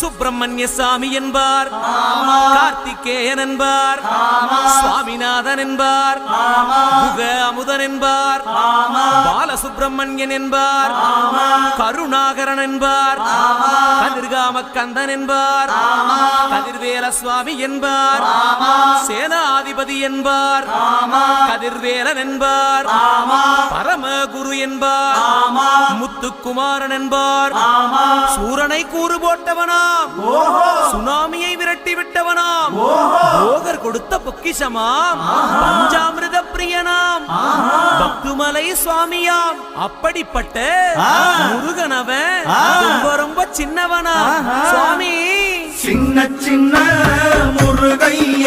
சுப்பிரமணிய சாமி என்பார், கார்த்திகேயன் என்பார், சுவாமிநாதன் என்பார், குக அமுதன் என்பார், பாலசுப்பிரமணியன் என்பார், கருணாகரன் என்பார், கதிர்காம கந்தன் என்பார், கதிர்வேல சுவாமி என்பார், சேனாதிபதி என்பார், கதிர்வேலன் என்பார், பரமகுரு என்பார், முத்துக்குமாரன் என்பார், சூரனை கூறு போட்டவனாம், சுனாமியை விரட்டி விட்டவனாம், போகர் கொடுத்த பொக்கிஷமாம், பஞ்சாமிர்த பிரியனாம், பக்துமலை சுவாமியாம். அப்படிப்பட்ட முருகனவன் ரொம்ப ரொம்ப சின்னவனா சுவாமி, சின்ன சின்ன முருகைய